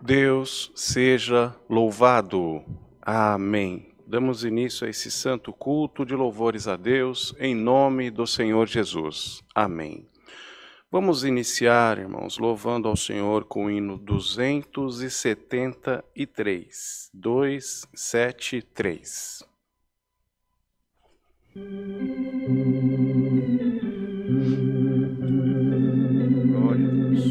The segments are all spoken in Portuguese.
Deus seja louvado. Amém. Damos início a esse santo culto de louvores a Deus, em nome do Senhor Jesus. Amém. Vamos iniciar, irmãos, louvando ao Senhor com o hino 273. 273. Glória a Deus.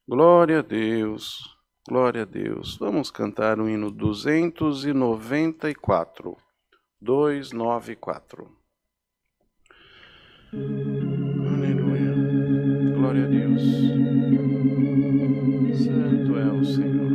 Glória a Deus, glória a Deus. Vamos cantar o hino 294. 294. Aleluia, glória a Deus. Santo é o Senhor.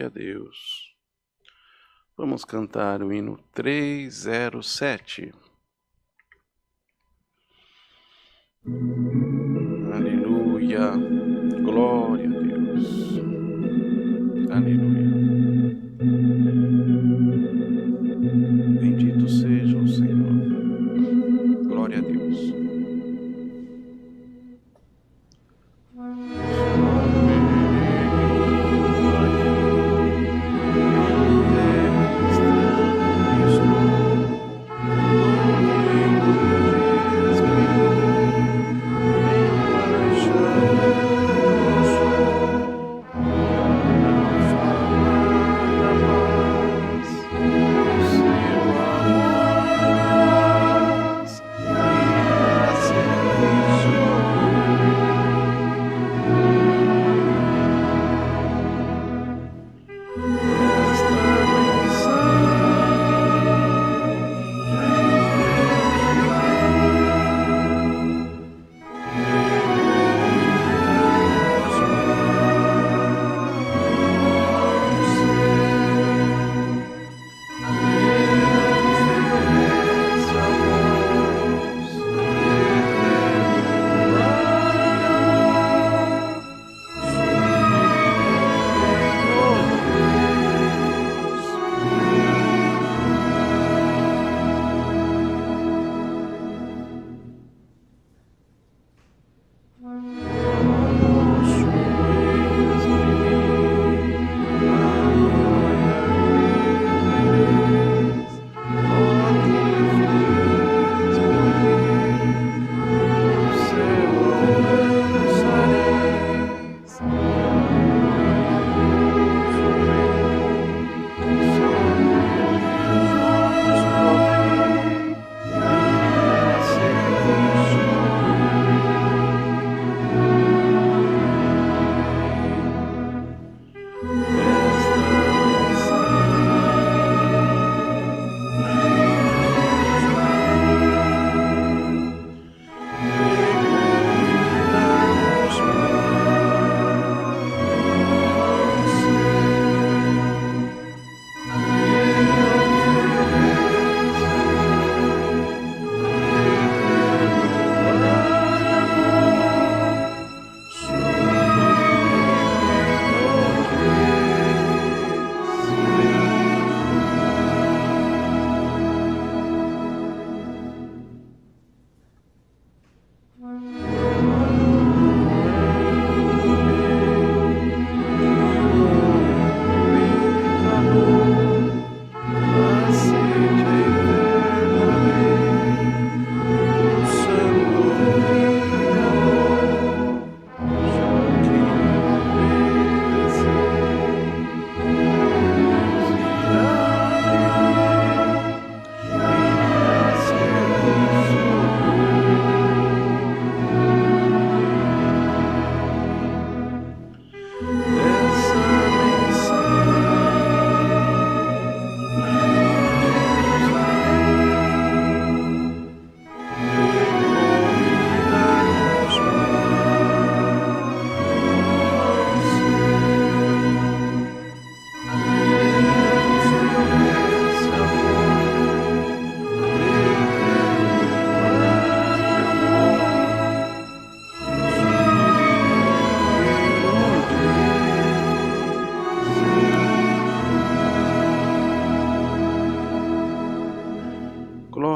Glória a Deus. Vamos cantar o hino 307. Aleluia. Glória a Deus. Aleluia. Bendito seja o Senhor. Glória a Deus.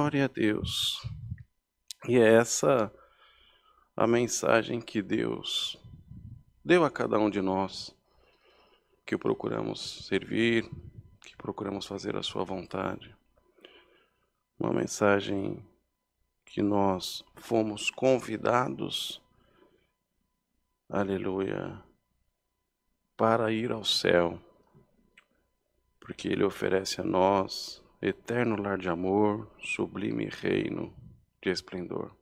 Glória a Deus. E é essa a mensagem que Deus deu a cada um de nós, que procuramos servir, que procuramos fazer a sua vontade. Uma mensagem que nós fomos convidados, aleluia, para ir ao céu, porque Ele oferece a nós eterno lar de amor, sublime reino de esplendor.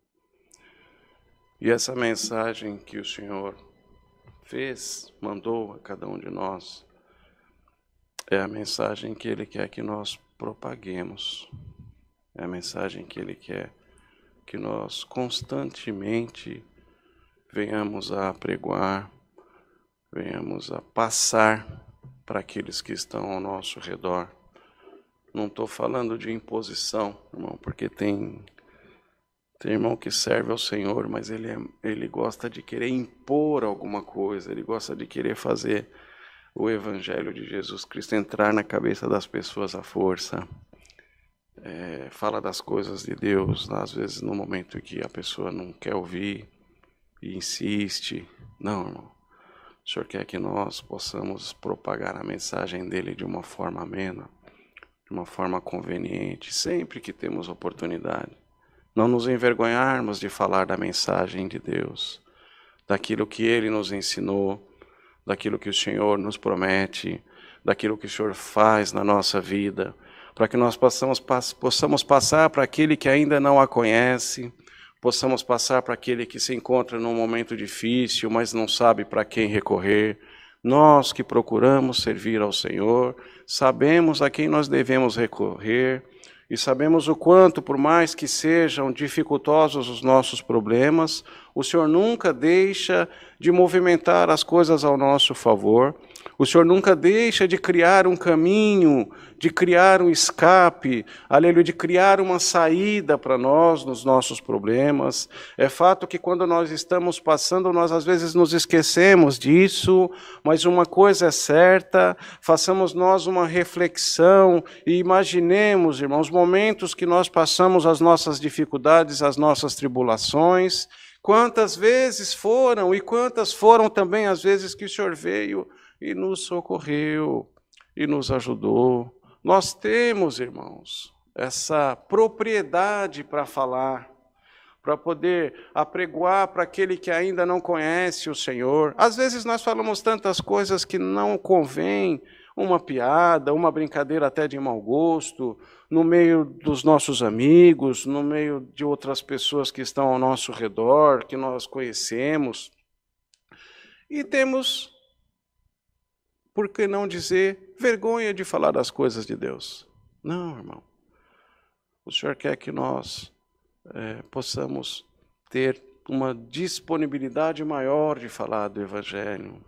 E essa mensagem que o Senhor mandou a cada um de nós, é a mensagem que Ele quer que nós propaguemos. É a mensagem que Ele quer que nós constantemente venhamos a pregoar, venhamos a passar para aqueles que estão ao nosso redor. Não estou falando de imposição, irmão, porque tem irmão que serve ao Senhor, mas ele gosta de querer impor alguma coisa, ele gosta de querer fazer o Evangelho de Jesus Cristo entrar na cabeça das pessoas à força. Fala das coisas de Deus, às vezes no momento que a pessoa não quer ouvir e insiste. Não, irmão. O Senhor quer que nós possamos propagar a mensagem dele de uma forma amena, de uma forma conveniente, sempre que temos oportunidade. Não nos envergonharmos de falar da mensagem de Deus, daquilo que Ele nos ensinou, daquilo que o Senhor nos promete, daquilo que o Senhor faz na nossa vida, para que nós possamos passar para aquele que ainda não a conhece, possamos passar para aquele que se encontra num momento difícil, mas não sabe para quem recorrer. Nós que procuramos servir ao Senhor, sabemos a quem nós devemos recorrer, e sabemos o quanto, por mais que sejam dificultosos os nossos problemas, o Senhor nunca deixa de movimentar as coisas ao nosso favor. O Senhor nunca deixa de criar um caminho, de criar um escape, aleluia, de criar uma saída para nós nos nossos problemas. É fato que quando nós estamos passando, nós às vezes nos esquecemos disso, mas uma coisa é certa, façamos nós uma reflexão e imaginemos, irmãos, momentos que nós passamos as nossas dificuldades, as nossas tribulações, quantas vezes foram e quantas foram também as vezes que o Senhor veio e nos socorreu e nos ajudou. Nós temos, irmãos, essa propriedade para falar, para poder apregoar para aquele que ainda não conhece o Senhor. Às vezes nós falamos tantas coisas que não convém, uma piada, uma brincadeira até de mau gosto, no meio dos nossos amigos, no meio de outras pessoas que estão ao nosso redor, que nós conhecemos. E temos, por que não dizer, vergonha de falar das coisas de Deus. Não, irmão. O Senhor quer que nós possamos ter uma disponibilidade maior de falar do Evangelho.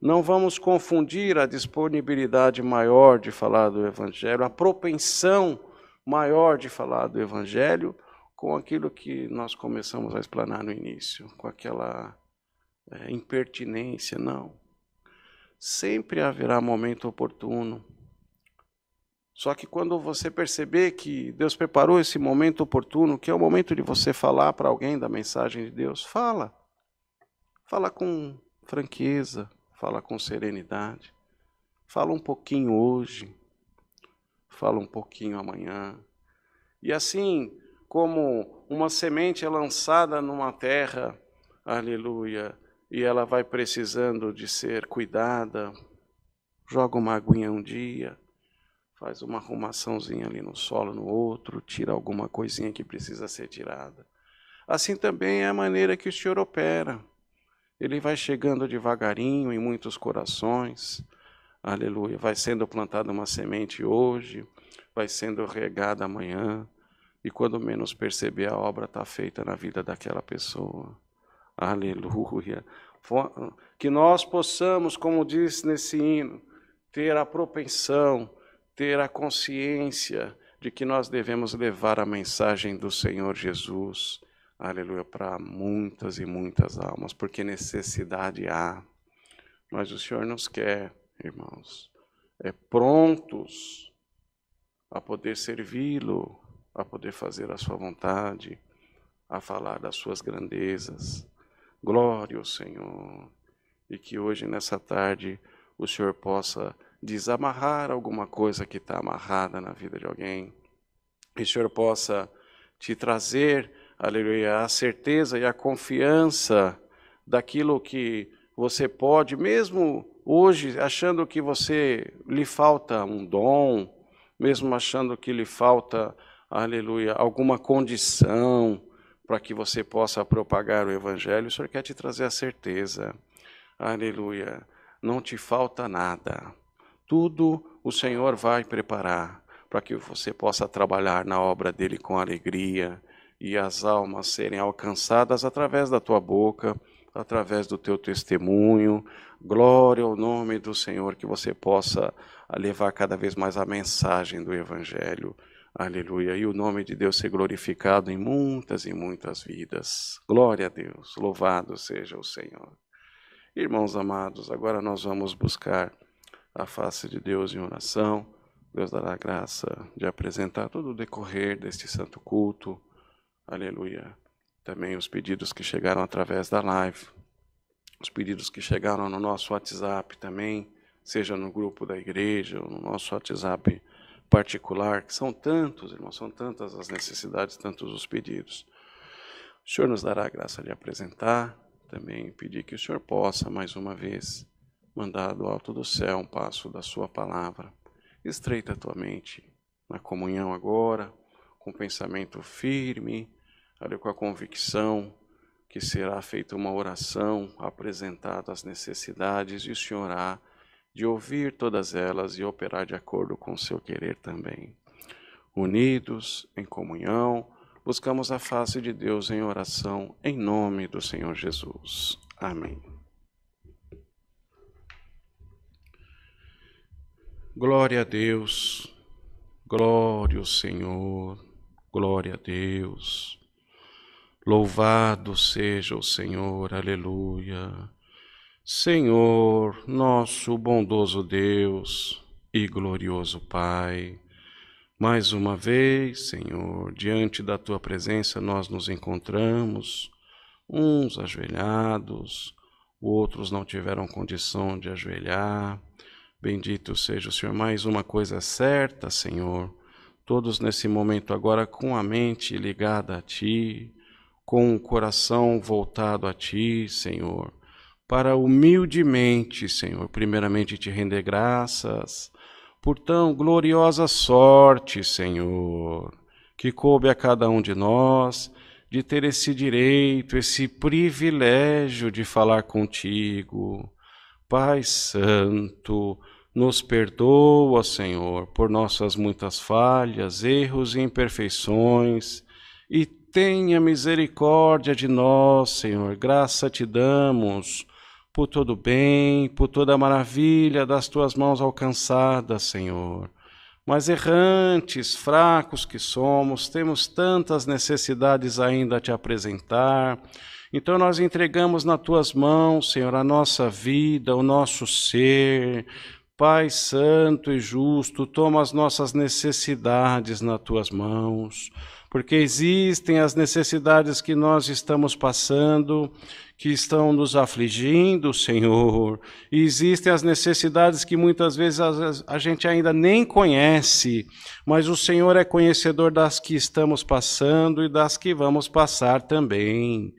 Não vamos confundir a disponibilidade maior de falar do Evangelho, a propensão maior de falar do Evangelho, com aquilo que nós começamos a explanar no início, com aquela impertinência, não. Sempre haverá momento oportuno. Só que quando você perceber que Deus preparou esse momento oportuno, que é o momento de você falar para alguém da mensagem de Deus, fala. Fala com franqueza, fala com serenidade. Fala um pouquinho hoje, fala um pouquinho amanhã. E assim como uma semente é lançada numa terra, aleluia, e ela vai precisando de ser cuidada, joga uma aguinha um dia, faz uma arrumaçãozinha ali no solo no outro, tira alguma coisinha que precisa ser tirada. Assim também é a maneira que o Senhor opera. Ele vai chegando devagarinho em muitos corações, aleluia, vai sendo plantada uma semente hoje, vai sendo regada amanhã, e quando menos perceber, a obra está feita na vida daquela pessoa. Aleluia. Que nós possamos, como diz nesse hino, ter a propensão, ter a consciência de que nós devemos levar a mensagem do Senhor Jesus, aleluia, para muitas e muitas almas, porque necessidade há. Mas o Senhor nos quer, irmãos, prontos a poder servi-lo, a poder fazer a sua vontade, a falar das suas grandezas. Glória ao Senhor. E que hoje, nessa tarde, o Senhor possa desamarrar alguma coisa que está amarrada na vida de alguém. E o Senhor possa te trazer, aleluia, a certeza e a confiança daquilo que você pode, mesmo hoje achando que lhe falta um dom, mesmo achando que lhe falta, aleluia, alguma condição para que você possa propagar o Evangelho, o Senhor quer te trazer a certeza, aleluia, não te falta nada, tudo o Senhor vai preparar para que você possa trabalhar na obra dele com alegria e as almas serem alcançadas através da tua boca, através do teu testemunho. Glória ao nome do Senhor, que você possa levar cada vez mais a mensagem do Evangelho. Aleluia. E o nome de Deus ser glorificado em muitas e muitas vidas. Glória a Deus. Louvado seja o Senhor. Irmãos amados, agora nós vamos buscar a face de Deus em oração. Deus dará a graça de apresentar todo o decorrer deste santo culto. Aleluia. Também os pedidos que chegaram através da live. Os pedidos que chegaram no nosso WhatsApp também, seja no grupo da igreja ou no nosso WhatsApp particular, que são tantos, irmãos, são tantas as necessidades, tantos os pedidos. O Senhor nos dará a graça de apresentar, também pedir que o Senhor possa, mais uma vez, mandar do alto do céu um passo da sua palavra. Estreita a tua mente na comunhão agora, com o pensamento firme, com a convicção que será feita uma oração, apresentada as necessidades, e o Senhor há de ouvir todas elas e operar de acordo com o seu querer também. Unidos, em comunhão, buscamos a face de Deus em oração, em nome do Senhor Jesus. Amém. Glória a Deus, glória ao Senhor, glória a Deus. Louvado seja o Senhor, aleluia. Senhor, nosso bondoso Deus e glorioso Pai, mais uma vez, Senhor, diante da Tua presença nós nos encontramos, uns ajoelhados, outros não tiveram condição de ajoelhar. Bendito seja o Senhor. Mais uma coisa certa, Senhor, todos nesse momento agora com a mente ligada a Ti, com o coração voltado a Ti, Senhor, para humildemente, Senhor, primeiramente Te render graças por tão gloriosa sorte, Senhor, que coube a cada um de nós de ter esse direito, esse privilégio de falar contigo. Pai Santo, nos perdoa, Senhor, por nossas muitas falhas, erros e imperfeições, e tenha misericórdia de nós, Senhor. Graça te damos por todo bem, por toda maravilha das tuas mãos alcançadas, Senhor. Mas errantes, fracos que somos, temos tantas necessidades ainda a te apresentar. Então nós entregamos nas tuas mãos, Senhor, a nossa vida, o nosso ser. Pai Santo e Justo, toma as nossas necessidades nas tuas mãos, porque existem as necessidades que nós estamos passando, que estão nos afligindo, Senhor, e existem as necessidades que muitas vezes a gente ainda nem conhece, mas o Senhor é conhecedor das que estamos passando e das que vamos passar também.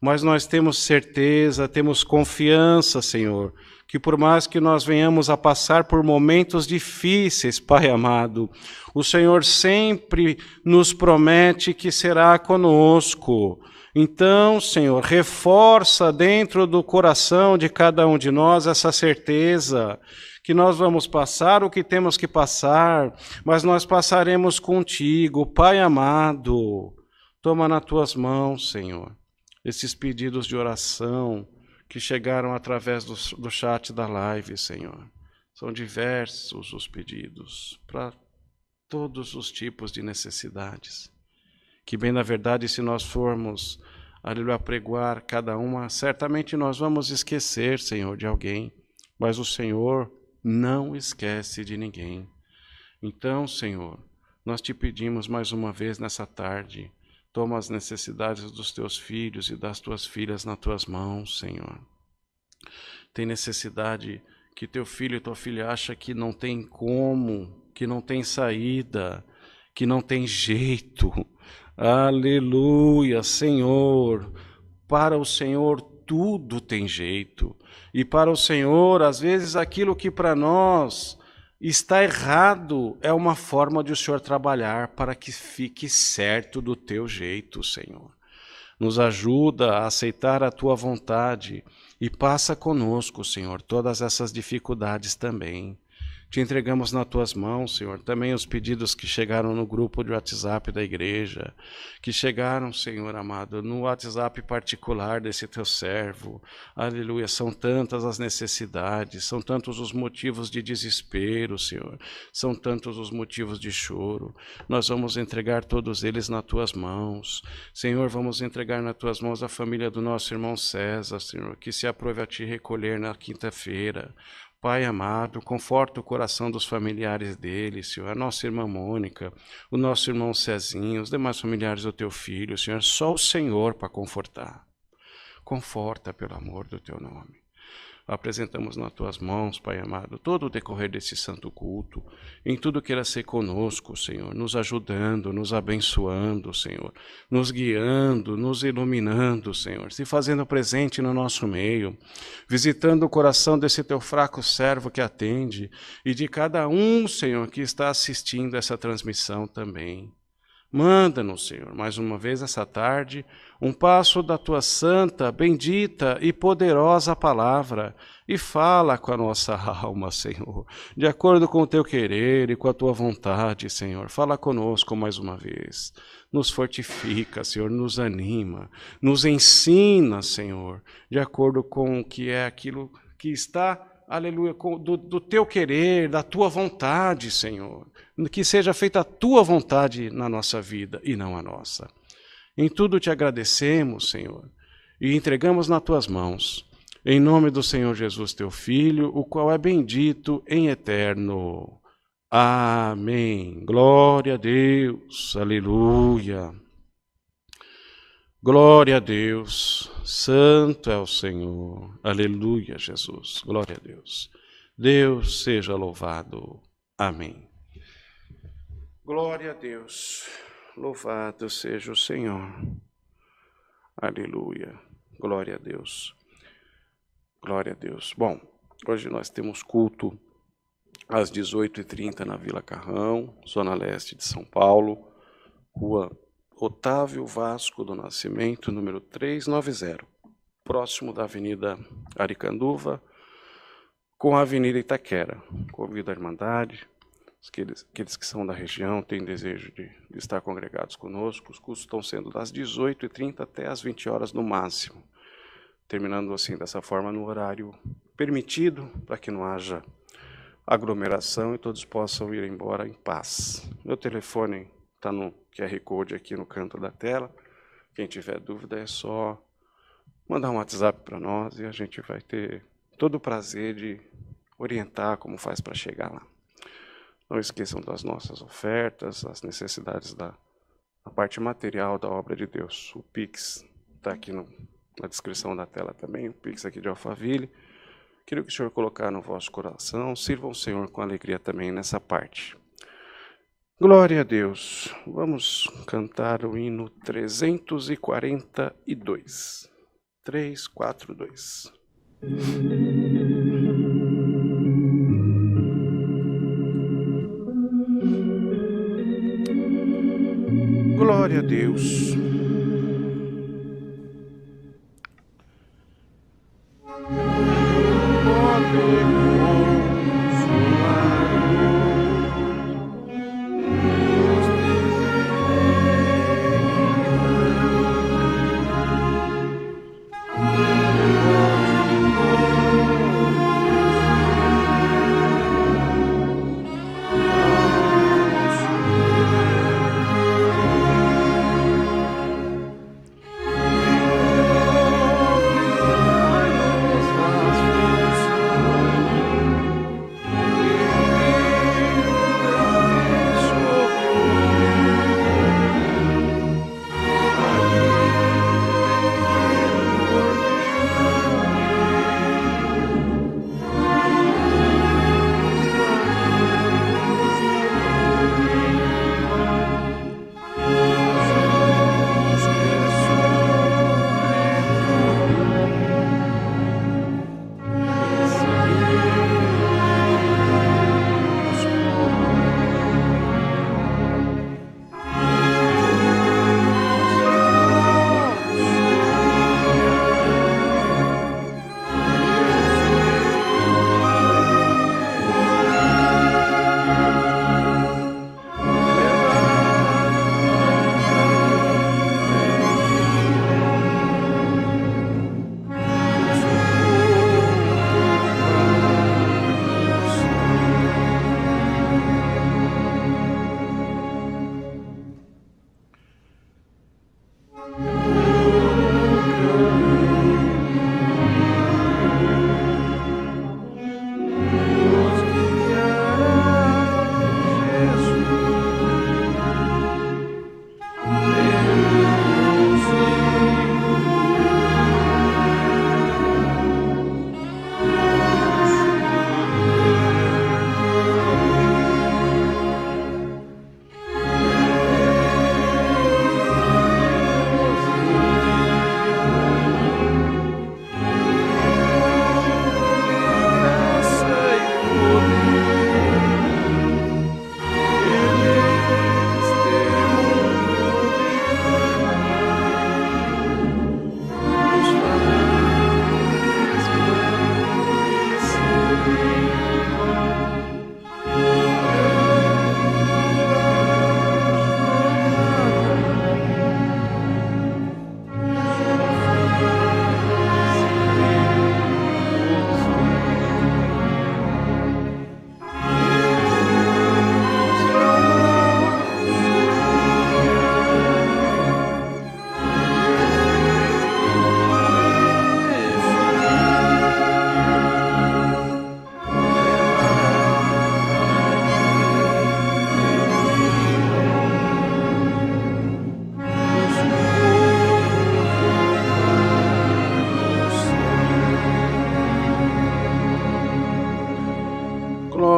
Mas nós temos certeza, temos confiança, Senhor, que por mais que nós venhamos a passar por momentos difíceis, Pai amado, o Senhor sempre nos promete que será conosco. Então, Senhor, reforça dentro do coração de cada um de nós essa certeza que nós vamos passar o que temos que passar, mas nós passaremos contigo, Pai amado. Toma nas tuas mãos, Senhor, esses pedidos de oração que chegaram através do chat da live, Senhor. São diversos os pedidos para todos os tipos de necessidades. Que bem, na verdade, se nós formos apregoar cada uma, certamente nós vamos esquecer, Senhor, de alguém, mas o Senhor não esquece de ninguém. Então, Senhor, nós te pedimos mais uma vez nessa tarde, toma as necessidades dos teus filhos e das tuas filhas nas tuas mãos, Senhor. Tem necessidade que teu filho e tua filha acham que não tem como, que não tem saída, que não tem jeito. Aleluia, Senhor. Para o Senhor tudo tem jeito. E para o Senhor, às vezes, aquilo que para nós está errado é uma forma de o Senhor trabalhar para que fique certo do teu jeito, Senhor. Nos ajuda a aceitar a tua vontade e passa conosco, Senhor, todas essas dificuldades também. Te entregamos nas tuas mãos, Senhor, também os pedidos que chegaram no grupo de WhatsApp da igreja, que chegaram, Senhor amado, no WhatsApp particular desse teu servo. Aleluia, são tantas as necessidades, são tantos os motivos de desespero, Senhor, são tantos os motivos de choro. Nós vamos entregar todos eles nas tuas mãos. Senhor, vamos entregar nas tuas mãos a família do nosso irmão César, Senhor, que se aprove a te recolher na quinta-feira. Pai amado, conforta o coração dos familiares dele, Senhor, a nossa irmã Mônica, o nosso irmão Cezinho, os demais familiares do teu filho, Senhor, só o Senhor para confortar. Conforta pelo amor do teu nome. Apresentamos nas tuas mãos, Pai amado, todo o decorrer desse santo culto, em tudo queira ser conosco, Senhor, nos ajudando, nos abençoando, Senhor, nos guiando, nos iluminando, Senhor, se fazendo presente no nosso meio, visitando o coração desse teu fraco servo que atende e de cada um, Senhor, que está assistindo essa transmissão também. Manda-nos, Senhor, mais uma vez essa tarde, um passo da tua santa, bendita e poderosa palavra, e fala com a nossa alma, Senhor, de acordo com o teu querer e com a tua vontade, Senhor. Fala conosco mais uma vez, nos fortifica, Senhor, nos anima, nos ensina, Senhor, de acordo com o que é aquilo que está, aleluia, do teu querer, da tua vontade, Senhor. Que seja feita a tua vontade na nossa vida e não a nossa. Em tudo te agradecemos, Senhor, e entregamos nas tuas mãos, em nome do Senhor Jesus, teu Filho, o qual é bendito em eterno. Amém. Glória a Deus. Aleluia. Glória a Deus. Santo é o Senhor. Aleluia, Jesus. Glória a Deus. Deus seja louvado. Amém. Glória a Deus, louvado seja o Senhor, aleluia, glória a Deus, glória a Deus. Bom, hoje nós temos culto às 18h30 na Vila Carrão, zona leste de São Paulo, rua Otávio Vasco do Nascimento, número 390, próximo da Avenida Aricanduva, com a Avenida Itaquera. Convido a Irmandade, aqueles que são da região, têm desejo de estar congregados conosco. Os cultos estão sendo das 18h30 até as 20 horas no máximo, terminando assim dessa forma no horário permitido, para que não haja aglomeração e todos possam ir embora em paz. Meu telefone está no QR Code aqui no canto da tela. Quem tiver dúvida é só mandar um WhatsApp para nós e a gente vai ter todo o prazer de orientar como faz para chegar lá. Não esqueçam das nossas ofertas, as necessidades da parte material da obra de Deus. O Pix está aqui na descrição da tela também, o Pix aqui de Alphaville. Queria que o Senhor colocar no vosso coração, sirvam o Senhor com alegria também nessa parte. Glória a Deus. Vamos cantar o hino 342. 342. Glória a Deus.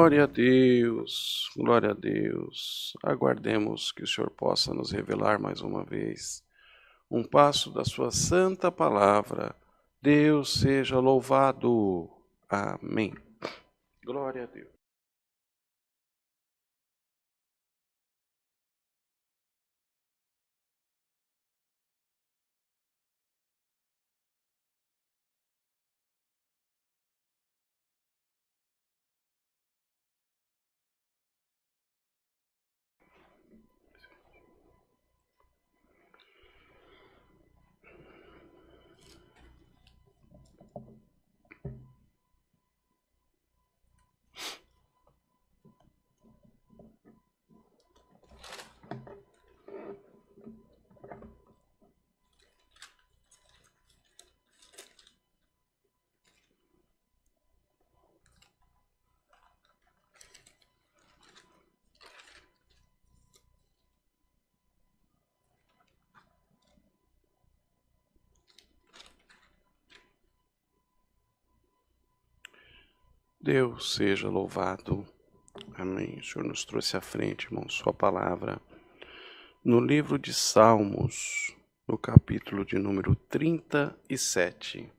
Glória a Deus, glória a Deus. Aguardemos que o Senhor possa nos revelar mais uma vez um passo da sua santa palavra. Deus seja louvado. Amém. Glória a Deus. Deus seja louvado. Amém. O Senhor nos trouxe à frente, irmão, sua palavra. No livro de Salmos, no capítulo de número 37.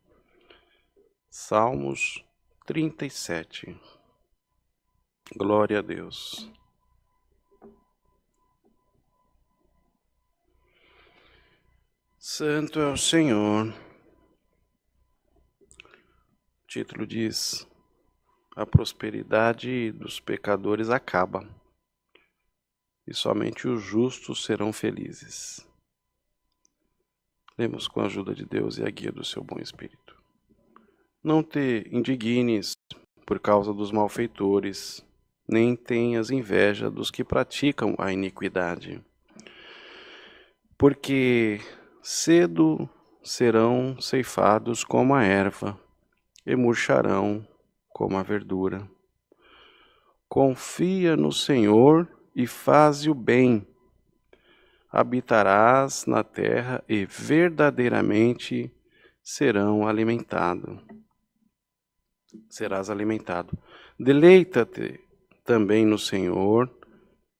Salmos 37. Glória a Deus. Santo é o Senhor. O título diz: a prosperidade dos pecadores acaba, e somente os justos serão felizes. Lemos com a ajuda de Deus e a guia do seu bom Espírito. Não te indignes por causa dos malfeitores, nem tenhas inveja dos que praticam a iniquidade, porque cedo serão ceifados como a erva, e murcharão como a verdura. Confia no Senhor e faze o bem. Habitarás na terra e verdadeiramente serás alimentado. Deleita-te também no Senhor,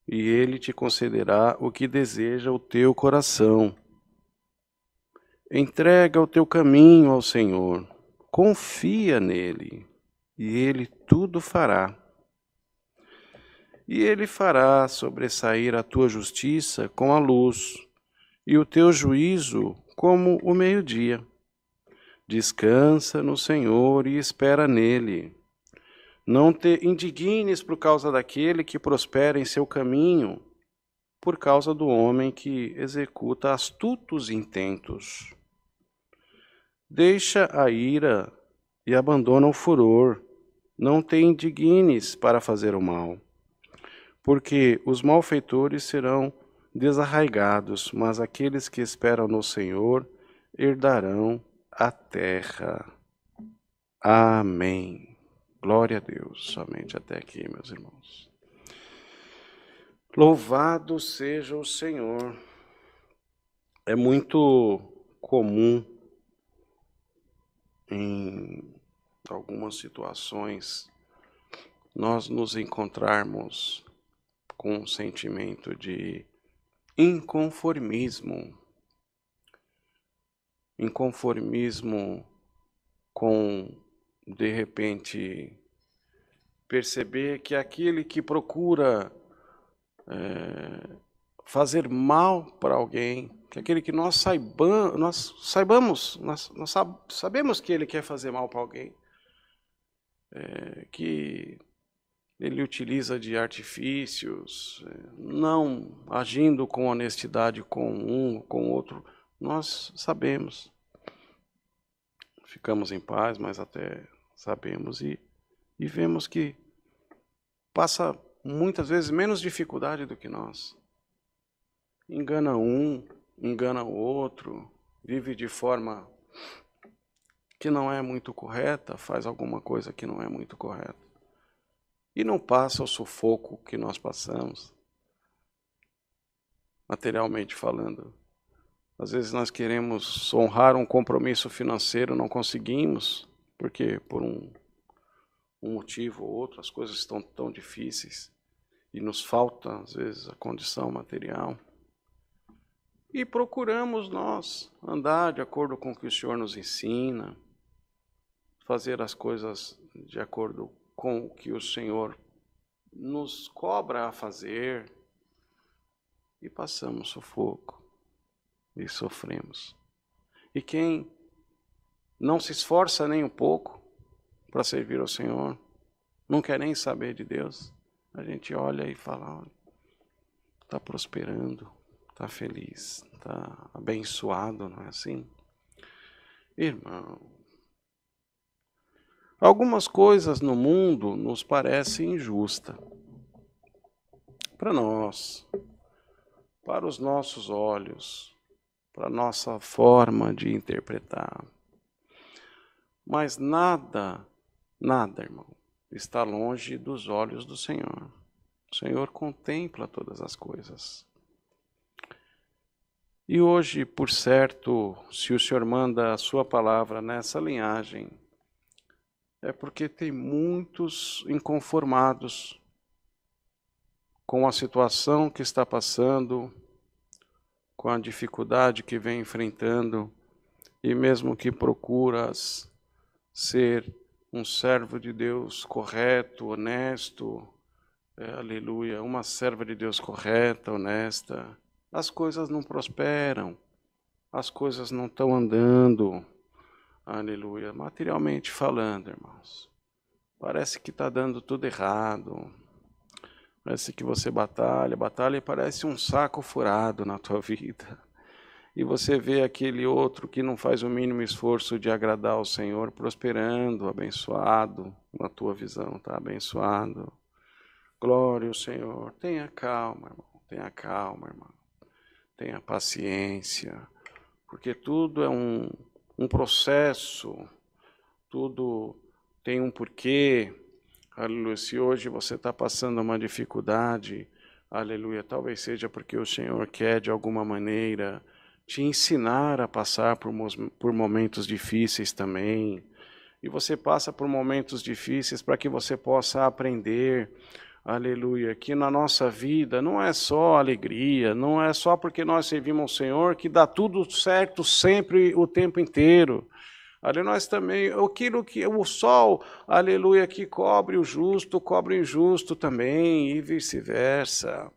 e Ele te concederá o que deseja o teu coração. Entrega o teu caminho ao Senhor, confia nele, e Ele tudo fará. E Ele fará sobressair a tua justiça com a luz, e o teu juízo como o meio-dia. Descansa no Senhor e espera nele. Não te indignes por causa daquele que prospera em seu caminho, por causa do homem que executa astutos intentos. Deixa a ira e abandona o furor. Não te indignes para fazer o mal, porque os malfeitores serão desarraigados, mas aqueles que esperam no Senhor herdarão a terra. Amém. Glória a Deus. Somente até aqui, meus irmãos. Louvado seja o Senhor. É muito comum em algumas situações nós nos encontrarmos com um sentimento de inconformismo. Inconformismo com, de repente, perceber que aquele que procura fazer mal para alguém, que aquele que nós sabemos que ele quer fazer mal para alguém, que ele utiliza de artifícios, não agindo com honestidade com um, com outro, nós sabemos. Ficamos em paz, mas até sabemos e vemos que passa muitas vezes menos dificuldade do que nós. Engana um, engana o outro, vive de forma que não é muito correta, faz alguma coisa que não é muito correta. E não passa o sufoco que nós passamos, materialmente falando. Às vezes nós queremos honrar um compromisso financeiro, não conseguimos, porque por um um motivo ou outro, as coisas estão tão difíceis e nos falta, às vezes, a condição material. E procuramos nós andar de acordo com o que o Senhor nos ensina, fazer as coisas de acordo com o que o Senhor nos cobra a fazer, e passamos sufoco e sofremos. E quem não se esforça nem um pouco para servir ao Senhor, não quer nem saber de Deus, a gente olha e fala, está prosperando, está feliz, está abençoado, não é assim? Irmão, algumas coisas no mundo nos parecem injustas. Para nós, para os nossos olhos, para a nossa forma de interpretar. Mas nada, irmão, está longe dos olhos do Senhor. O Senhor contempla todas as coisas. E hoje, por certo, se o Senhor manda a sua palavra nessa linhagem, é porque tem muitos inconformados com a situação que está passando, com a dificuldade que vem enfrentando, e mesmo que procuras ser um servo de Deus correto, honesto, aleluia, uma serva de Deus correta, honesta, as coisas não prosperam, as coisas não estão andando, aleluia, materialmente falando, irmãos. Parece que está dando tudo errado. Parece que você batalha e parece um saco furado na tua vida. E você vê aquele outro que não faz o mínimo esforço de agradar ao Senhor, prosperando, abençoado, na tua visão, tá abençoado. Glória ao Senhor. Tenha calma, irmão. Tenha calma, irmão. Tenha paciência. Porque tudo é um processo. Tudo tem um porquê. Aleluia, se hoje você está passando uma dificuldade, aleluia, talvez seja porque o Senhor quer de alguma maneira te ensinar a passar por momentos difíceis também. E você passa por momentos difíceis para que você possa aprender, aleluia, que na nossa vida não é só alegria, não é só porque nós servimos ao Senhor que dá tudo certo sempre, o tempo inteiro. Ali nós também, aquilo que o sol, aleluia, que cobre o justo, cobre o injusto também, e vice-versa.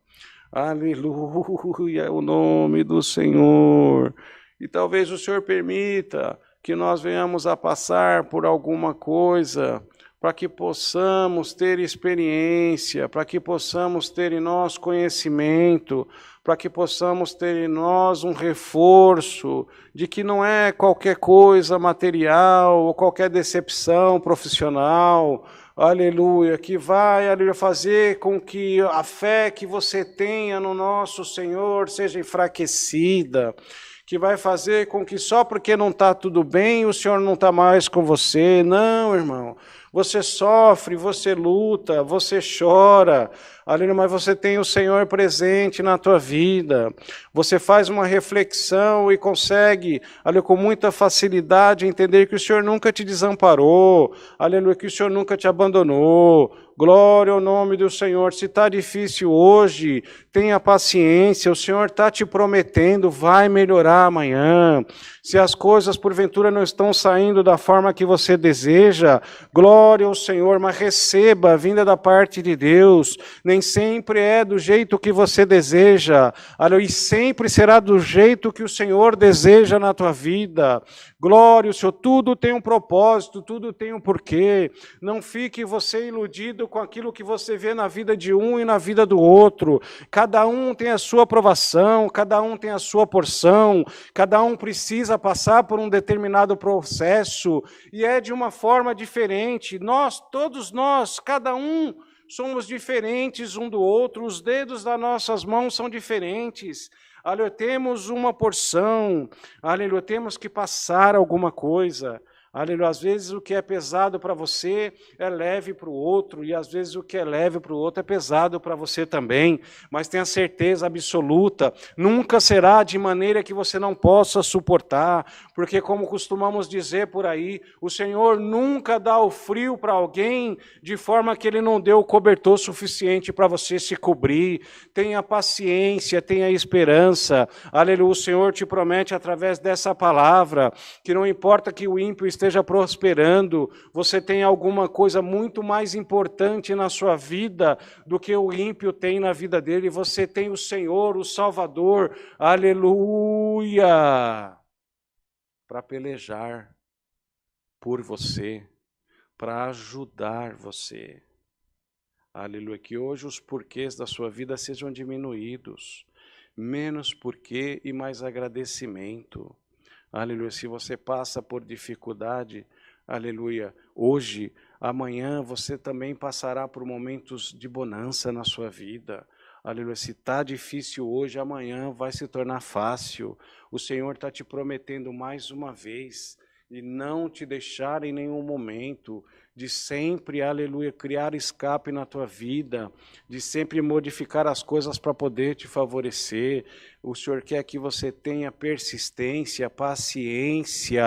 Aleluia, o nome do Senhor. E talvez o Senhor permita que nós venhamos a passar por alguma coisa, para que possamos ter experiência, para que possamos ter em nós conhecimento, para que possamos ter em nós um reforço de que não é qualquer coisa material ou qualquer decepção profissional, aleluia, que vai fazer com que a fé que você tenha no nosso Senhor seja enfraquecida, que vai fazer com que só porque não está tudo bem, o Senhor não está mais com você. Não, irmão. Você sofre, você luta, você chora, aleluia, mas você tem o Senhor presente na tua vida. Você faz uma reflexão e consegue, aleluia, com muita facilidade entender que o Senhor nunca te desamparou, aleluia, que o Senhor nunca te abandonou. Glória ao nome do Senhor. Se está difícil hoje, tenha paciência, o Senhor está te prometendo, vai melhorar amanhã. Se as coisas porventura não estão saindo da forma que você deseja, glória ao Senhor, mas receba a vinda da parte de Deus. Nem sempre é do jeito que você deseja, e sempre será do jeito que o Senhor deseja na tua vida. Glória ao Senhor, tudo tem um propósito, tudo tem um porquê. Não fique você iludido com aquilo que você vê na vida de um e na vida do outro. Cada um tem a sua aprovação, cada um tem a sua porção, cada um precisa passar por um determinado processo e é de uma forma diferente. Todos nós, cada um, somos diferentes um do outro, os dedos das nossas mãos são diferentes. Aleluia, temos uma porção, aleluia, temos que passar alguma coisa. Aleluia. Às vezes o que é pesado para você é leve para o outro, e às vezes o que é leve para o outro é pesado para você também. Mas tenha certeza absoluta, nunca será de maneira que você não possa suportar, porque como costumamos dizer por aí, o Senhor nunca dá o frio para alguém de forma que Ele não deu o cobertor suficiente para você se cobrir. Tenha paciência, tenha esperança. Aleluia. O Senhor te promete através dessa palavra que não importa que o ímpio esteja prosperando, você tem alguma coisa muito mais importante na sua vida do que o ímpio tem na vida dele. Você tem o Senhor, o Salvador, aleluia, para pelejar por você, para ajudar você. Aleluia, que hoje os porquês da sua vida sejam diminuídos, menos porquê e mais agradecimento. Aleluia, se você passa por dificuldade, aleluia, hoje, amanhã você também passará por momentos de bonança na sua vida. Aleluia, se está difícil hoje, amanhã vai se tornar fácil. O Senhor está te prometendo mais uma vez, de não te deixar em nenhum momento, de sempre, aleluia, criar escape na tua vida, de sempre modificar as coisas para poder te favorecer. O Senhor quer que você tenha persistência, paciência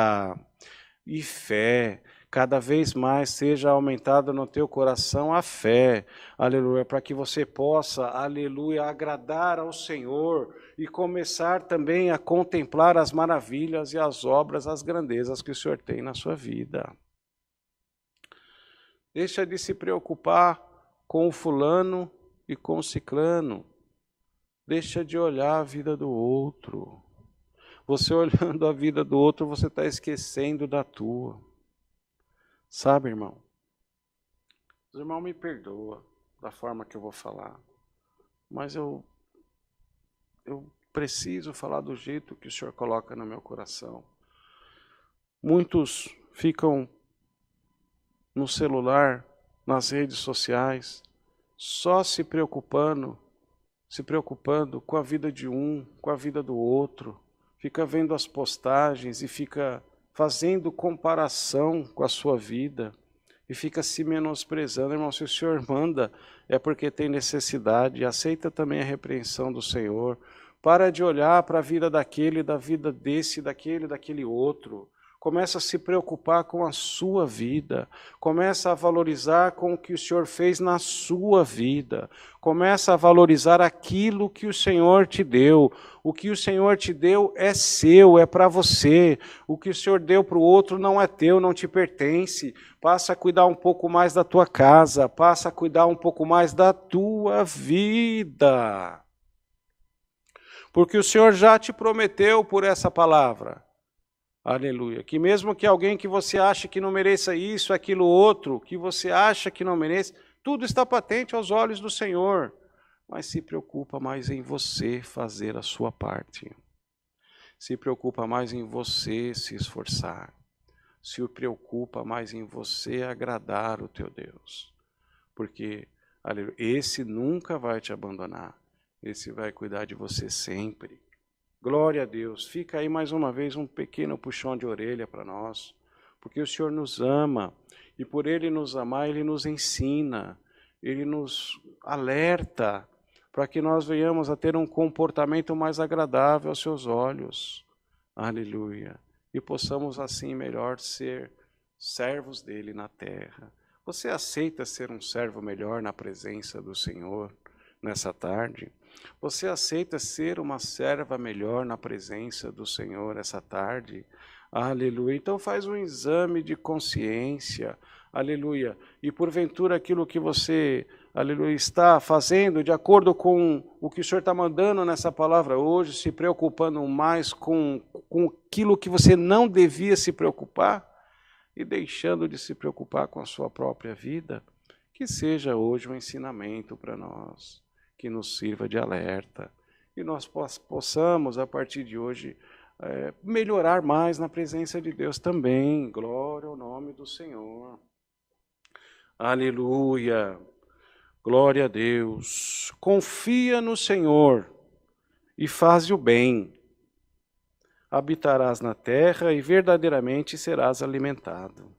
e fé. Cada vez mais seja aumentada no teu coração a fé, aleluia, para que você possa, aleluia, agradar ao Senhor e começar também a contemplar as maravilhas e as obras, as grandezas que o Senhor tem na sua vida. Deixa de se preocupar com o fulano e com o ciclano. Deixa de olhar a vida do outro. Você olhando a vida do outro, você está esquecendo da tua. Sabe, irmão? Os irmãos me perdoam da forma que eu vou falar. Mas eu preciso falar do jeito que o Senhor coloca no meu coração. Muitos ficam no celular, nas redes sociais, só se preocupando com a vida de um, com a vida do outro, fica vendo as postagens e fica fazendo comparação com a sua vida e fica se menosprezando. Irmão, se o Senhor manda, é porque tem necessidade. Aceita também a repreensão do Senhor. Para de olhar para a vida daquele, da vida desse, daquele outro. Começa a se preocupar com a sua vida, começa a valorizar com o que o Senhor fez na sua vida, começa a valorizar aquilo que o Senhor te deu. O que o Senhor te deu é seu, é para você. O que o Senhor deu para o outro não é teu, não te pertence. Passa a cuidar um pouco mais da tua casa, passa a cuidar um pouco mais da tua vida. Porque o Senhor já te prometeu por essa palavra. Aleluia. Que mesmo que alguém que você acha que não mereça isso, aquilo, outro, que você acha que não merece, tudo está patente aos olhos do Senhor. Mas se preocupa mais em você fazer a sua parte. Se preocupa mais em você se esforçar. Se preocupa mais em você agradar o teu Deus. Porque, aleluia, esse nunca vai te abandonar. Esse vai cuidar de você sempre. Glória a Deus. Fica aí mais uma vez um pequeno puxão de orelha para nós, porque o Senhor nos ama, e por Ele nos amar, Ele nos ensina, Ele nos alerta, para que nós venhamos a ter um comportamento mais agradável aos seus olhos. Aleluia. E possamos assim melhor ser servos dEle na terra. Você aceita ser um servo melhor na presença do Senhor nessa tarde? Você aceita ser uma serva melhor na presença do Senhor essa tarde? Aleluia. Então faz um exame de consciência. Aleluia. E porventura aquilo que você, aleluia, está fazendo de acordo com o que o Senhor está mandando nessa palavra hoje, se preocupando mais com aquilo que você não devia se preocupar e deixando de se preocupar com a sua própria vida, que seja hoje um ensinamento para nós, que nos sirva de alerta, e nós possamos, a partir de hoje, melhorar mais na presença de Deus também. Glória ao nome do Senhor. Aleluia. Glória a Deus. Confia no Senhor e faz o bem. habitarás na terra e verdadeiramente serás alimentado.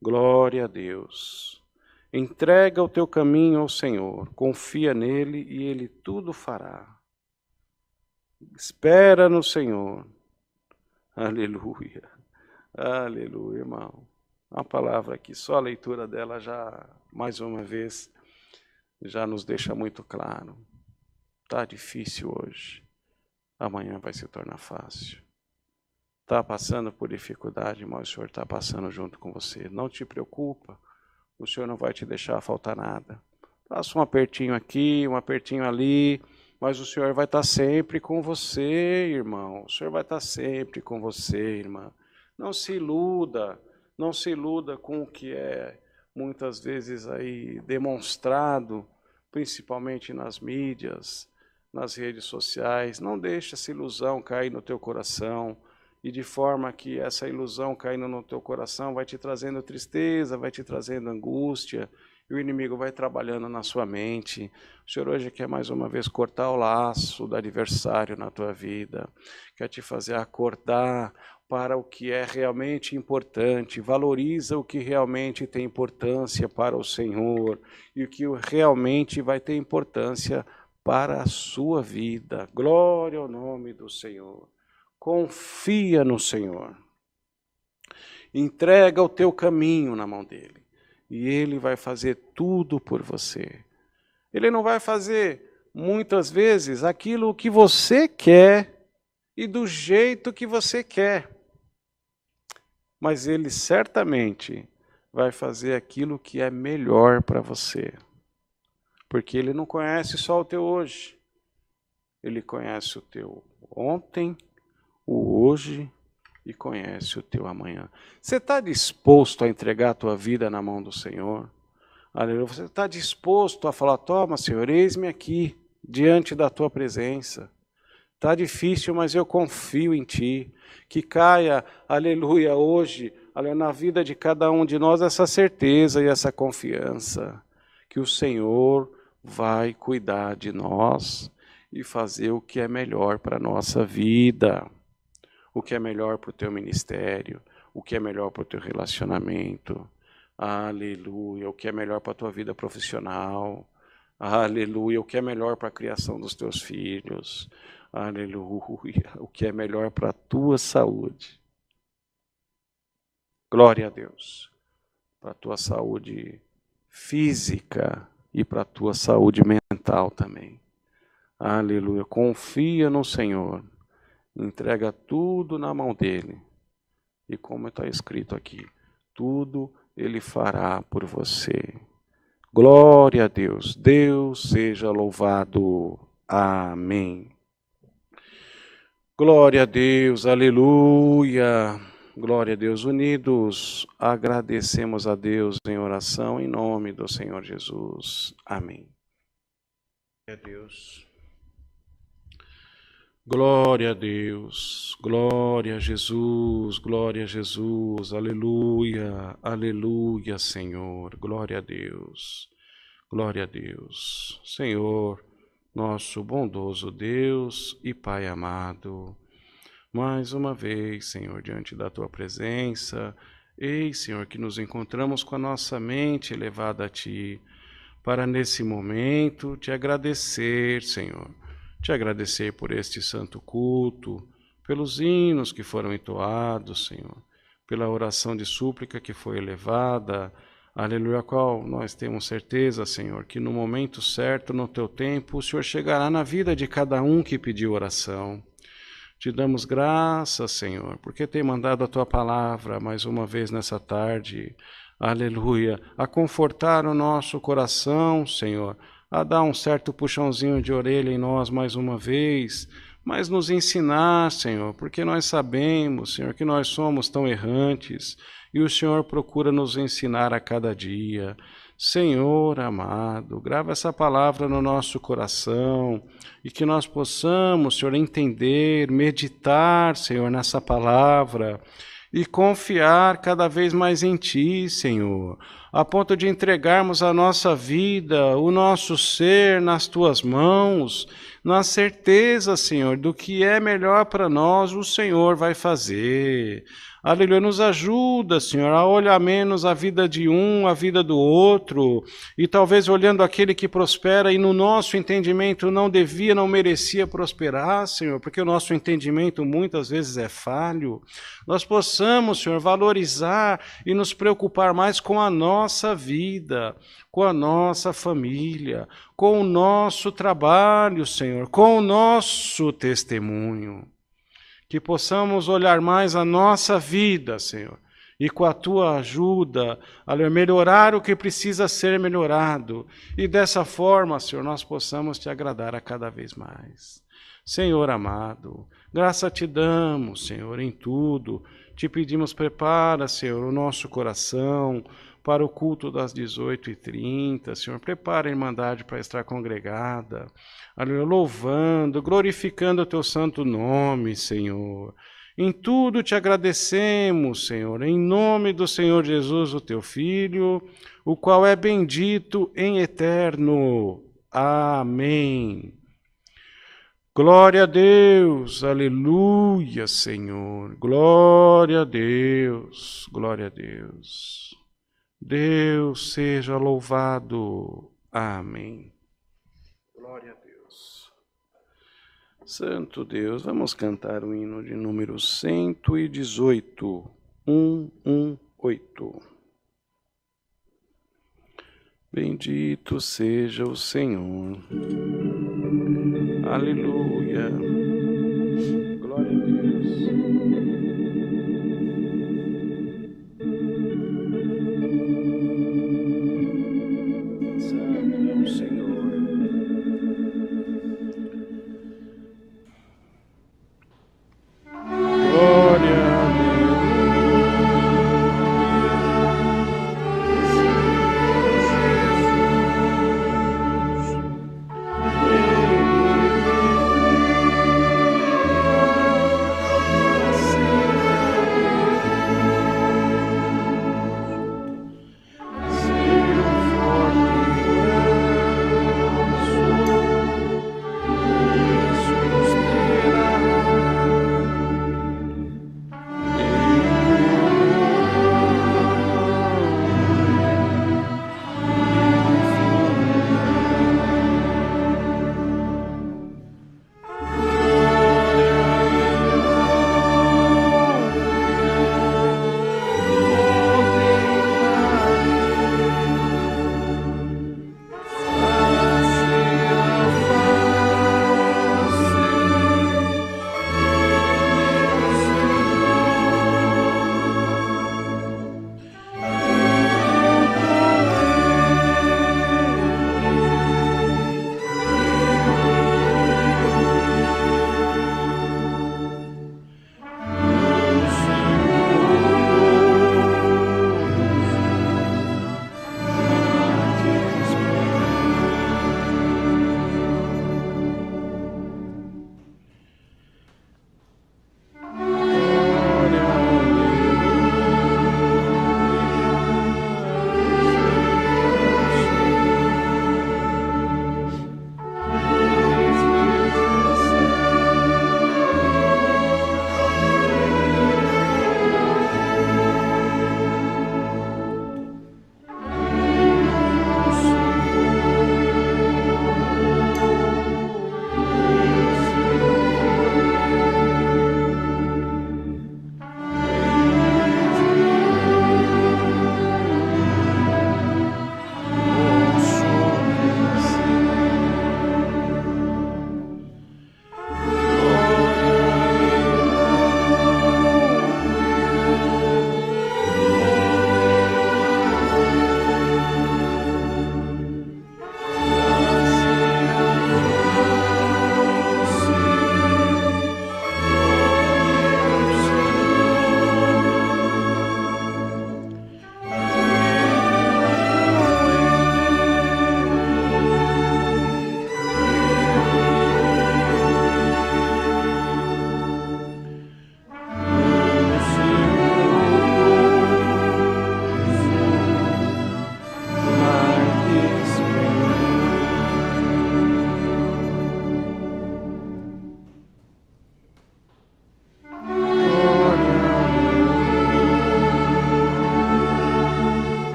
Glória a Deus. Entrega o teu caminho ao Senhor, confia nele e ele tudo fará. Espera no Senhor. Aleluia. Aleluia, irmão. Uma palavra que só a leitura dela já, mais uma vez, já nos deixa muito claro. Está difícil hoje. Amanhã vai se tornar fácil. Está passando por dificuldade, mas o Senhor está passando junto com você. Não te preocupa. O Senhor não vai te deixar faltar nada. Passa um apertinho aqui, um apertinho ali, mas o Senhor vai estar sempre com você, irmão. O Senhor vai estar sempre com você, irmã. Não se iluda, não se iluda com o que é muitas vezes aí demonstrado, principalmente nas mídias, nas redes sociais. Não deixe essa ilusão cair no teu coração. E de forma que essa ilusão caindo no teu coração vai te trazendo tristeza, vai te trazendo angústia, e o inimigo vai trabalhando na sua mente. O Senhor hoje quer mais uma vez cortar o laço do adversário na tua vida, quer te fazer acordar para o que é realmente importante, valoriza o que realmente tem importância para o Senhor, e o que realmente vai ter importância para a sua vida. Glória ao nome do Senhor. Confia no Senhor. Entrega o teu caminho na mão dele. E ele vai fazer tudo por você. Ele não vai fazer, muitas vezes, aquilo que você quer e do jeito que você quer. Mas ele certamente vai fazer aquilo que é melhor para você. Porque ele não conhece só o teu hoje. Ele conhece o teu ontem, o hoje e conhece o teu amanhã. Você está disposto a entregar a tua vida na mão do Senhor? Aleluia. Você está disposto a falar, toma, Senhor, eis-me aqui, diante da tua presença. Está difícil, mas eu confio em ti. Que caia, aleluia, hoje, aleluia, na vida de cada um de nós, essa certeza e essa confiança, que o Senhor vai cuidar de nós e fazer o que é melhor para a nossa vida. O que é melhor para o teu ministério, o que é melhor para o teu relacionamento, aleluia, o que é melhor para a tua vida profissional, aleluia, o que é melhor para a criação dos teus filhos, aleluia, o que é melhor para a tua saúde. Glória a Deus, para a tua saúde física e para a tua saúde mental também. Aleluia, confia no Senhor. Entrega tudo na mão dele. E como está escrito aqui, tudo ele fará por você. Glória a Deus. Deus seja louvado. Amém. Glória a Deus. Aleluia. Glória a Deus. Unidos, agradecemos a Deus em oração em nome do Senhor Jesus. Amém. Glória a Deus. Glória a Deus, glória a Jesus, aleluia, aleluia, Senhor, glória a Deus, Senhor, nosso bondoso Deus e Pai amado, mais uma vez, Senhor, diante da Tua presença, eis, Senhor, que nos encontramos com a nossa mente elevada a Ti, para nesse momento Te agradecer, Senhor, Te agradecer por este santo culto, pelos hinos que foram entoados, Senhor, pela oração de súplica que foi elevada, aleluia, a qual nós temos certeza, Senhor, que no momento certo, no Teu tempo, o Senhor chegará na vida de cada um que pediu oração. Te damos graças, Senhor, porque tem mandado a Tua palavra mais uma vez nessa tarde, aleluia, a confortar o nosso coração, Senhor, a dar um certo puxãozinho de orelha em nós mais uma vez, mas nos ensinar, Senhor, porque nós sabemos, Senhor, que nós somos tão errantes e o Senhor procura nos ensinar a cada dia. Senhor amado, grava essa palavra no nosso coração e que nós possamos, Senhor, entender, meditar, Senhor, nessa palavra e confiar cada vez mais em Ti, Senhor, a ponto de entregarmos a nossa vida, o nosso ser nas Tuas mãos, na certeza, Senhor, do que é melhor para nós, o Senhor vai fazer. Aleluia, nos ajuda, Senhor, a olhar menos a vida de um, a vida do outro, e talvez olhando aquele que prospera e no nosso entendimento não devia, não merecia prosperar, Senhor, porque o nosso entendimento muitas vezes é falho. Nós possamos, Senhor, valorizar e nos preocupar mais com a nossa vida, com a nossa família, com o nosso trabalho, Senhor, com o nosso testemunho. Que possamos olhar mais a nossa vida, Senhor, e com a Tua ajuda, a melhorar o que precisa ser melhorado. E dessa forma, Senhor, nós possamos Te agradar a cada vez mais. Senhor amado, graça Te damos, Senhor, em tudo. Te pedimos, prepara, Senhor, o nosso coração para o culto das 18h30. Senhor, prepara a Irmandade para estar congregada. Aleluia, louvando, glorificando o Teu santo nome, Senhor. Em tudo Te agradecemos, Senhor, em nome do Senhor Jesus, o Teu Filho, o qual é bendito em eterno. Amém. Glória a Deus, aleluia, Senhor, glória a Deus, glória a Deus. Deus seja louvado. Amém. Glória a Deus. Santo Deus, vamos cantar o hino de número 118, 118. Bendito seja o Senhor. Aleluia. Glória a Deus. Santo é o Senhor. Glória a Deus.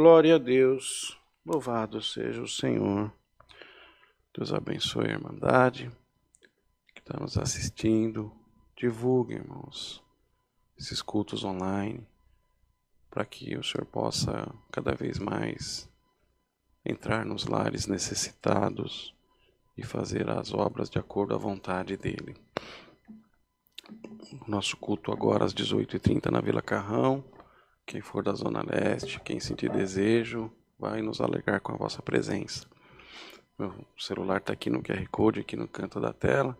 Glória a Deus, louvado seja o Senhor. Deus abençoe a Irmandade que está nos assistindo. Divulgue, irmãos, esses cultos online, para que o Senhor possa cada vez mais entrar nos lares necessitados e fazer as obras de acordo à vontade dEle. Nosso culto agora às 18h30 na Vila Carrão. Quem for da Zona Leste, quem sentir desejo, vai nos alegar com a vossa presença. Meu celular está aqui no QR Code, aqui no canto da tela.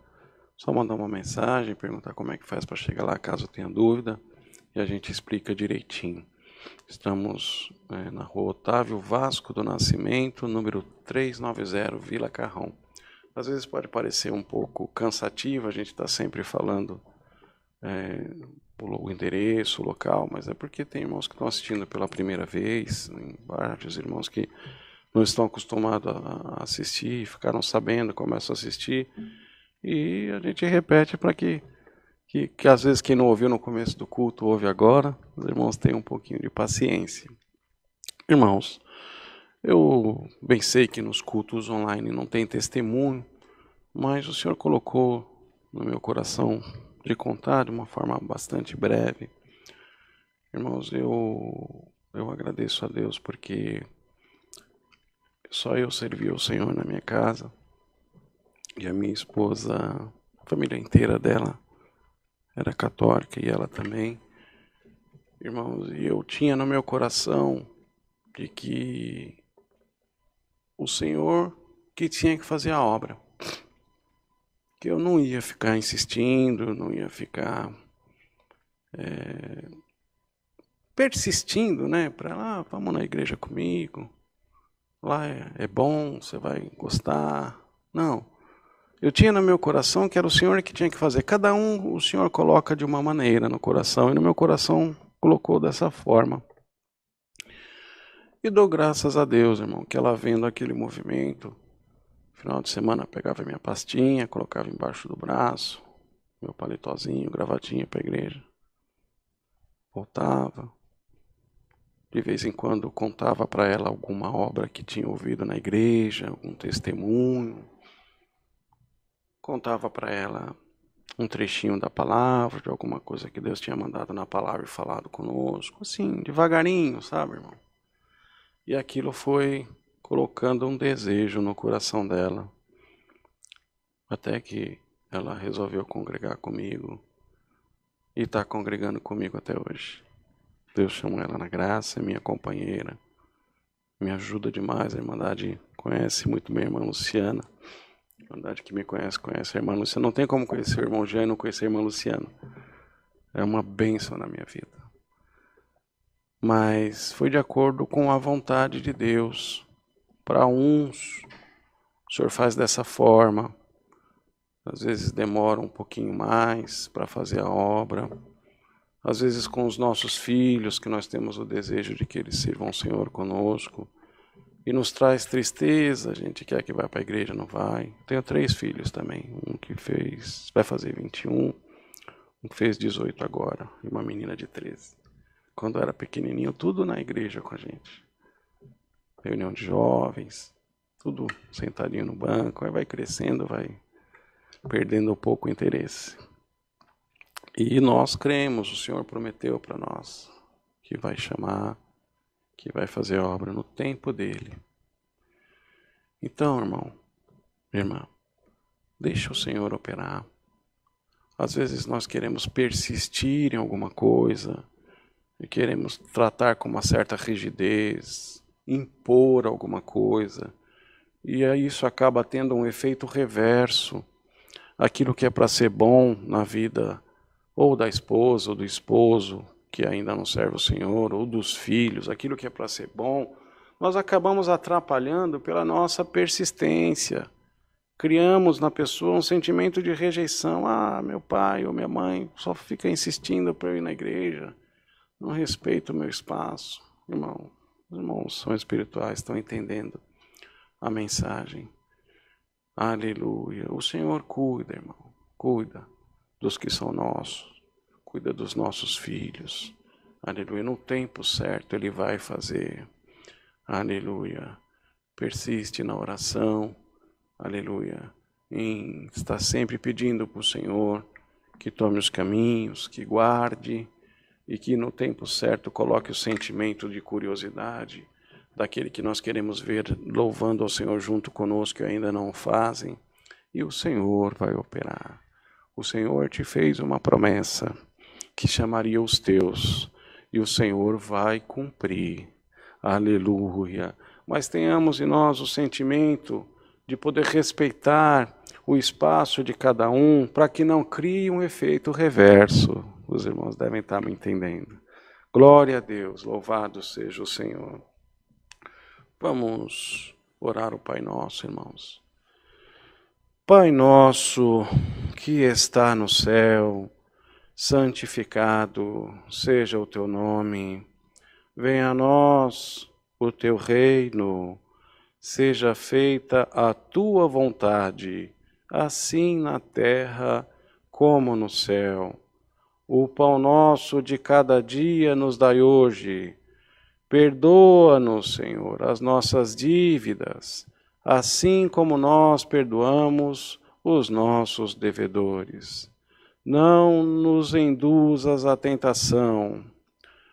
Só mandar uma mensagem, perguntar como é que faz para chegar lá, caso tenha dúvida, e a gente explica direitinho. Estamos na Rua Otávio Vasco do Nascimento, número 390, Vila Carrão. Às vezes pode parecer um pouco cansativo, a gente está sempre falando o endereço, o local, mas é porque tem irmãos que estão assistindo pela primeira vez, vários irmãos que não estão acostumados a assistir, ficaram sabendo, começam a assistir, e a gente repete para que às vezes quem não ouviu no começo do culto, ouve agora, os irmãos tenham um pouquinho de paciência. Irmãos, eu bem sei que nos cultos online não tem testemunho, mas o Senhor colocou no meu coração de contar de uma forma bastante breve. Irmãos, eu agradeço a Deus porque só eu servi ao Senhor na minha casa, e a minha esposa, a família inteira dela era católica e ela também. Irmãos, e eu tinha no meu coração de que o Senhor que tinha que fazer a obra, que eu não ia ficar insistindo, não ia ficar persistindo, né? Para lá, vamos na igreja comigo, lá é bom, você vai gostar. Não, eu tinha no meu coração que era o Senhor que tinha que fazer. Cada um o Senhor coloca de uma maneira no coração, e no meu coração colocou dessa forma. E dou graças a Deus, irmão, que ela vendo aquele movimento, final de semana pegava minha pastinha, colocava embaixo do braço, meu paletózinho, gravatinha para a igreja. Voltava. De vez em quando contava para ela alguma obra que tinha ouvido na igreja, algum testemunho. Contava para ela um trechinho da palavra, de alguma coisa que Deus tinha mandado na palavra e falado conosco. Assim, devagarinho, sabe, irmão? E aquilo foi colocando um desejo no coração dela, até que ela resolveu congregar comigo e está congregando comigo até hoje. Deus chamou ela na graça, é minha companheira, me ajuda demais. A Irmandade conhece muito bem a irmã Luciana, a Irmandade que me conhece a irmã Luciana. Não tem como conhecer o irmão Jean e não conhecer a irmã Luciana. É uma bênção na minha vida. Mas foi de acordo com a vontade de Deus. Para uns, o Senhor faz dessa forma. Às vezes demora um pouquinho mais para fazer a obra. Às vezes com os nossos filhos, que nós temos o desejo de que eles sirvam o Senhor conosco. E nos traz tristeza, a gente quer que vá para a igreja, não vai. Tenho 3 filhos também. Um que vai fazer 21, um que fez 18 agora, e uma menina de 13. Quando era pequenininho, tudo na igreja com a gente. Reunião de jovens, tudo sentadinho no banco. Aí vai crescendo, vai perdendo um pouco o interesse. E nós cremos, o Senhor prometeu para nós que vai chamar, que vai fazer a obra no tempo dele. Então, irmão, irmã, deixa o Senhor operar. Às vezes nós queremos persistir em alguma coisa, e queremos tratar com uma certa rigidez, impor alguma coisa, e aí isso acaba tendo um efeito reverso. Aquilo que é para ser bom na vida ou da esposa ou do esposo que ainda não serve o Senhor, ou dos filhos, aquilo que é para ser bom, nós acabamos atrapalhando pela nossa persistência. Criamos na pessoa um sentimento de rejeição. Ah, meu pai ou minha mãe só fica insistindo para eu ir na igreja, não respeita o meu espaço. Irmão, os irmãos são espirituais, estão entendendo a mensagem. Aleluia. O Senhor cuida, irmão. Cuida dos que são nossos. Cuida dos nossos filhos. Aleluia. No tempo certo Ele vai fazer. aleluia, persiste na oração, aleluia, está sempre pedindo para o Senhor que tome os caminhos, que guarde e que no tempo certo coloque o sentimento de curiosidade daquele que nós queremos ver louvando ao Senhor junto conosco e ainda não o fazem, e o Senhor vai operar. O Senhor te fez uma promessa que chamaria os teus, e o Senhor vai cumprir. Aleluia! Mas tenhamos em nós o sentimento de poder respeitar o espaço de cada um, para que não crie um efeito reverso. Os irmãos devem estar me entendendo. Glória a Deus, louvado seja o Senhor. Vamos orar o Pai Nosso, irmãos. Pai nosso, que está no céu, santificado seja o teu nome. Venha a nós o teu reino. Seja feita a tua vontade, assim na terra como no céu. O pão nosso de cada dia nos dai hoje. Perdoa-nos, Senhor, as nossas dívidas, assim como nós perdoamos os nossos devedores. Não nos induzas à tentação,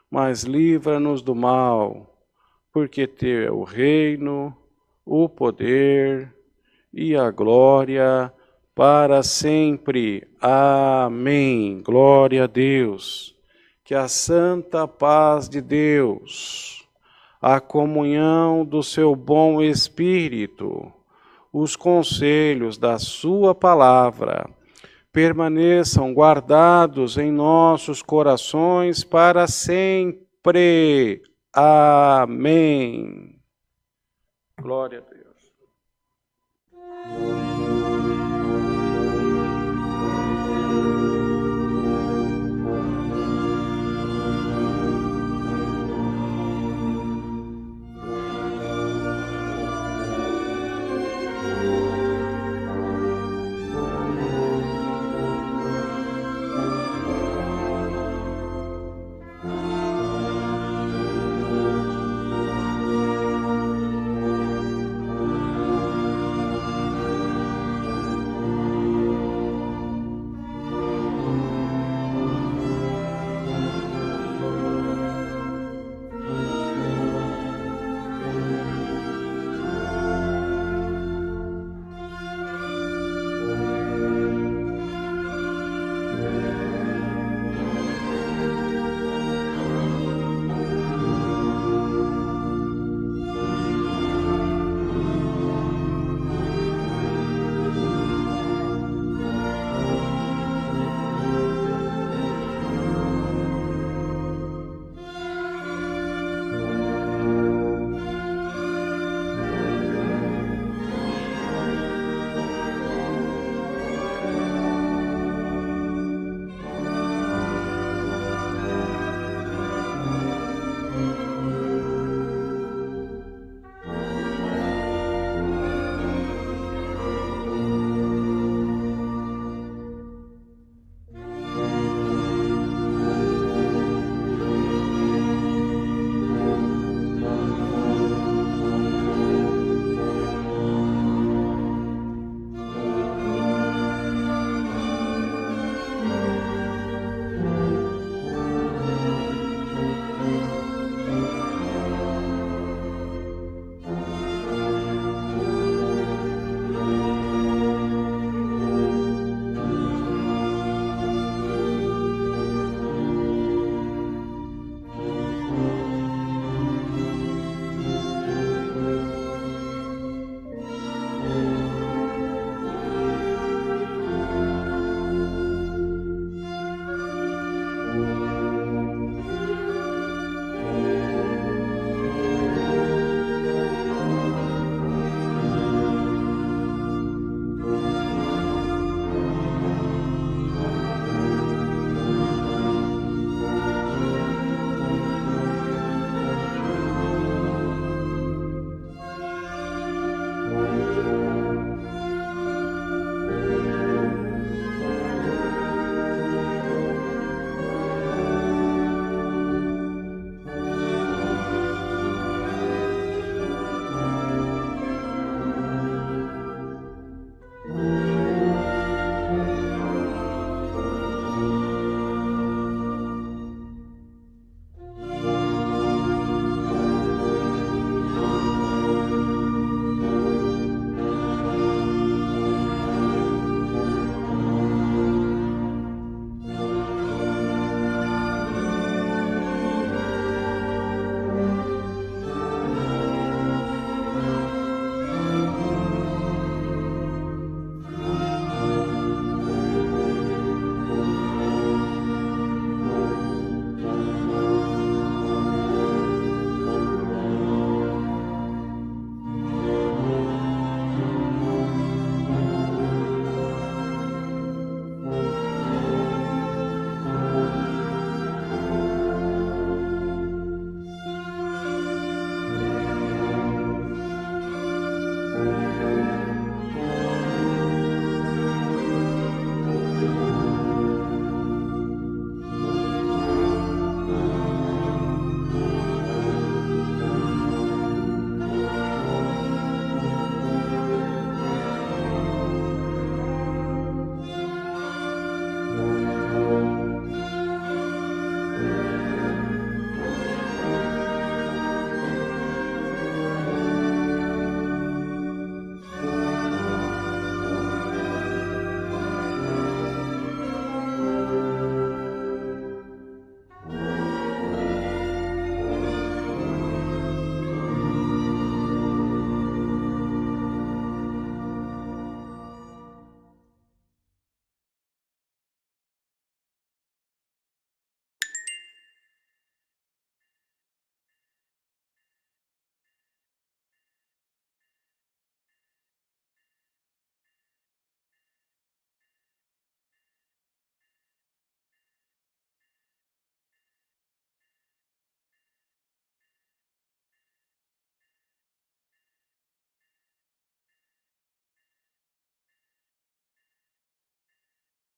mas livra-nos do mal, porque teu é o reino, o poder e a glória para sempre. Amém. Glória a Deus. Que a santa paz de Deus, a comunhão do seu bom Espírito, os conselhos da sua palavra, permaneçam guardados em nossos corações para sempre. Amém. Glória a Deus.